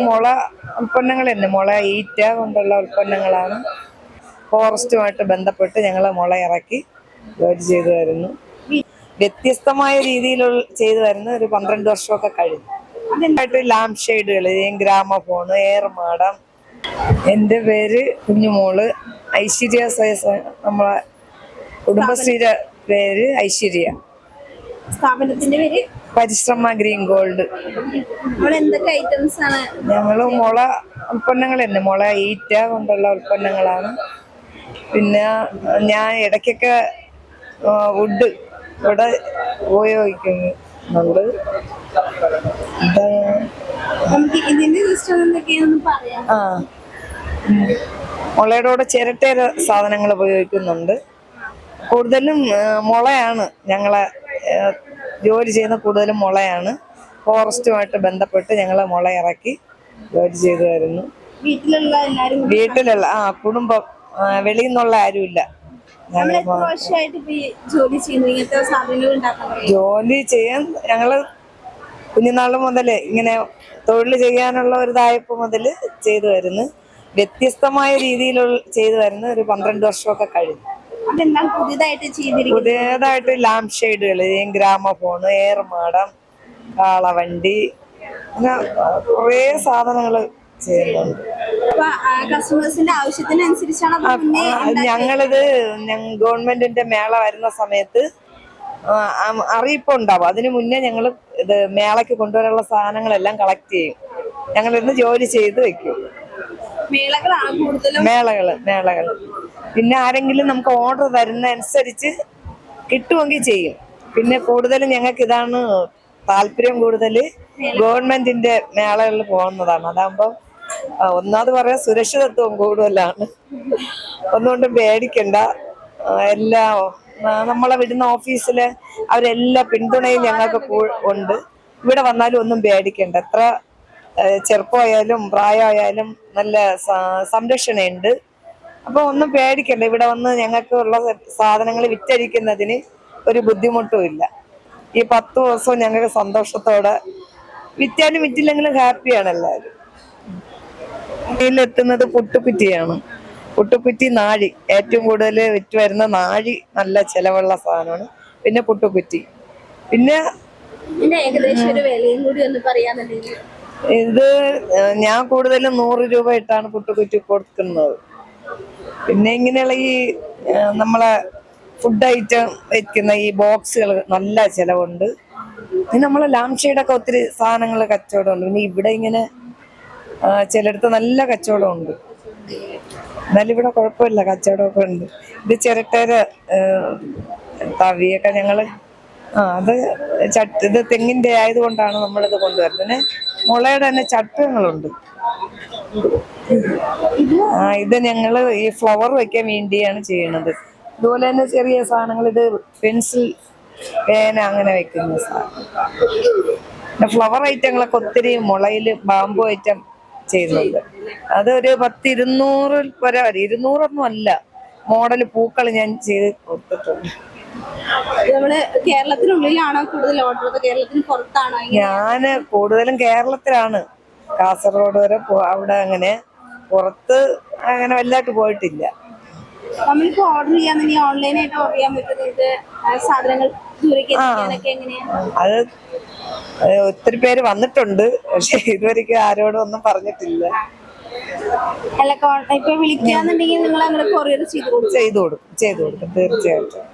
മുള ഉൽപ്പന്നങ്ങൾ തന്നെ, മുള ഈറ്റ കൊണ്ടുള്ള ഉൽപ്പന്നങ്ങളാണ്. ഫോറസ്റ്റുമായിട്ട് ബന്ധപ്പെട്ട് ഞങ്ങൾ മുള ഇറക്കി ജോലി ചെയ്തു വരുന്നു. വ്യത്യസ്തമായ രീതിയിൽ ചെയ്തു വരുന്ന ഒരു 12 വർഷമൊക്കെ കഴിഞ്ഞു. അതിനായിട്ട് ലാംപ് ഷെയ്ഡുകൾ, ഗ്രാമഫോണ്, ഏർമാടം. എൻ്റെ പേര് കുഞ്ഞുമോള്. ഐശ്വര്യ നമ്മളെ കുടുംബശ്രീയുടെ പേര് ഐശ്വര്യ. സ്ഥാപനത്തിന്റെ പേര് പരിശ്രമ ഗ്രീൻ ഗോൾഡ്. എന്തൊക്കെ ഐറ്റംസ് ആണ്? ഞങ്ങള് മുള ഉൽപ്പന്നങ്ങൾ തന്നെ, മുള ഈറ്റ കൊണ്ടുള്ള ഉൽപ്പന്നങ്ങളാണ്. പിന്നെ ഞാൻ ഇടയ്ക്കൊക്കെ വുഡ് ഇവിടെ ഉപയോഗിക്കുന്നുണ്ട്. മുളയുടെ കൂടെ ചിരട്ടയുടെ സാധനങ്ങൾ ഉപയോഗിക്കുന്നുണ്ട്. കൂടുതലും മുളയാണ് ഞങ്ങളെ ജോലി ചെയ്യുന്ന, കൂടുതലും മുളയാണ്. ഫോറസ്റ്റുമായിട്ട് ബന്ധപ്പെട്ട് ഞങ്ങൾ മുള ഇറക്കി ജോലി ചെയ്തു വരുന്നു. വീട്ടിലുള്ള കുടുംബം, വെളിയിൽ നിന്നുള്ള ആരുമില്ല. ജോലി ചെയ്യാൻ ഞങ്ങള് കുഞ്ഞുനാള് മുതല് ഇങ്ങനെ തൊഴിൽ ചെയ്യാനുള്ള ഒരു ഇതായപ്പോ മുതല് ചെയ്തു വരുന്നു. വ്യത്യസ്തമായ രീതിയിൽ ചെയ്തു വരുന്ന ഒരു 12 വർഷമൊക്കെ കഴിഞ്ഞു. പുതിയതായിട്ട് ലാംപ് ഷെയ്ഡുകൾ, ഗ്രാമഫോണ്, ഏർമാടം, കാളവണ്ടി, അങ്ങനെ കുറേ സാധനങ്ങള് ചെയ്യുന്നുണ്ട്. ഞങ്ങളിത് ഗവൺമെന്റിന്റെ മേള വരുന്ന സമയത്ത് അറിയിപ്പുണ്ടാവും. അതിനു മുന്നേ ഞങ്ങൾ ഇത് മേളയ്ക്ക് കൊണ്ടുവരാനുള്ള സാധനങ്ങളെല്ലാം കളക്ട് ചെയ്യും. ഞങ്ങളിന്ന് ജോലി ചെയ്ത് വെക്കും. മേളകള് പിന്നെ ആരെങ്കിലും നമുക്ക് ഓർഡർ തരുന്ന അനുസരിച്ച് കിട്ടുമെങ്കിൽ ചെയ്യും. പിന്നെ കൂടുതലും ഞങ്ങൾക്ക് ഇതാണ് താല്പര്യം, കൂടുതൽ ഗവൺമെന്റിന്റെ മേളകളിൽ പോകുന്നതാണ്. അതാകുമ്പോ ഒന്നാമത് പറയാൻ സുരക്ഷിതത്വം കൂടുതലാണ്. ഒന്നുകൊണ്ടും പേടിക്കണ്ട. എല്ലാം നമ്മളെ വിടുന്ന ഓഫീസില് അവരെല്ലാ പിന്തുണയും ഞങ്ങൾക്ക് ഉണ്ട്. ഇവിടെ വന്നാലും ഒന്നും പേടിക്കണ്ട. എത്ര ചെറുപ്പമായാലും പ്രായമായാലും നല്ല സംരക്ഷണയുണ്ട്. അപ്പൊ ഒന്നും പേടിക്കണ്ട. ഇവിടെ വന്ന് ഞങ്ങൾക്ക് ഉള്ള സാധനങ്ങൾ വിറ്റഴിക്കുന്നതിന് ഒരു ബുദ്ധിമുട്ടും ഇല്ല. ഈ 10 ദിവസവും ഞങ്ങൾക്ക് സന്തോഷത്തോടെ, വിറ്റാലും വിറ്റില്ലെങ്കിലും ഹാപ്പിയാണ് എല്ലാവരും. എത്തുന്നത് പുട്ടുക്കുറ്റിയാണ്. പുട്ടുക്കുറ്റി, നാഴി, ഏറ്റവും കൂടുതൽ വിറ്റ് വരുന്ന നാഴി നല്ല ചെലവുള്ള സാധനമാണ്. പിന്നെ പുട്ടുക്കുറ്റി. പിന്നെ ഇത് ഞാൻ കൂടുതലും 100 രൂപ ഇട്ടാണ് പുട്ടുക്കുറ്റി കൊടുക്കുന്നത്. പിന്നെ ഇങ്ങനെയുള്ള ഈ നമ്മളെ ഫുഡ് ഐറ്റം വെക്കുന്ന ഈ ബോക്സുകൾ നല്ല ചെലവുണ്ട്. പിന്നെ നമ്മളെ ലാംപ് ഷെയ്ഡൊക്കെ ഒത്തിരി സാധനങ്ങൾ കച്ചവടമുണ്ട്. പിന്നെ ഇവിടെ ഇങ്ങനെ ചിലടത്ത് നല്ല കച്ചവടമുണ്ട്. എന്നാലും ഇവിടെ കുഴപ്പമില്ല, കച്ചവടമൊക്കെ ഉണ്ട്. ഇത് ചിരട്ടയുടെ തവിയൊക്കെ ഞങ്ങള് അത് ഇത് തെങ്ങിന്റെ ആയതുകൊണ്ടാണ് നമ്മളിത് കൊണ്ടുവരുന്നത്. പിന്നെ മുളയുടെ തന്നെ ചട്ടങ്ങളുണ്ട്. ഇത് ഞങ്ങള് ഈ ഫ്ലവർ വെക്കാൻ വേണ്ടിയാണ് ചെയ്യണത്. ഇതുപോലെ തന്നെ ചെറിയ സാധനങ്ങൾ, ഇത് പെൻസിൽ, പേന, അങ്ങനെ വെക്കുന്ന സാധനം. പിന്നെ ഫ്ലവർ ഐറ്റങ്ങളൊക്കെ ഒത്തിരി മുളയില് ബാമ്പു ഐറ്റം ചെയ്യുന്നുണ്ട്. അതൊരു 10-200 വരെ, 200ഒന്നും അല്ല, മോഡല് പൂക്കൾ ഞാൻ ചെയ്ത് കൊടുത്തിട്ടുണ്ട്. കേരളത്തിനുള്ളിലാണോ കൂടുതൽ ഓർഡർ, കേരളത്തിന് പുറത്താണോ? ഞാന് കൂടുതലും കേരളത്തിലാണ്. കാസർഗോഡ് വരെ അവിടെ, അങ്ങനെ പുറത്ത് അങ്ങനെ വലുതായിട്ട് പോയിട്ടില്ല. നമ്മളിപ്പോ ഓർഡർ ചെയ്യാൻ ഓൺലൈനായിട്ട് ഓർഡർ ചെയ്യാൻ പറ്റുന്നത് സാധനങ്ങൾ അത് ഒത്തിരി പേര് വന്നിട്ടുണ്ട്. പക്ഷെ ഇതുവരെയ്ക്കും ആരോടും ഒന്നും പറഞ്ഞിട്ടില്ല. ഇപ്പൊ വിളിക്കാന്നുണ്ടെങ്കിൽ നിങ്ങൾ അങ്ങനെ കൊറിയർ ചെയ്തു കൊടുക്കും? ചെയ്തു കൊടുക്കും തീർച്ചയായിട്ടും.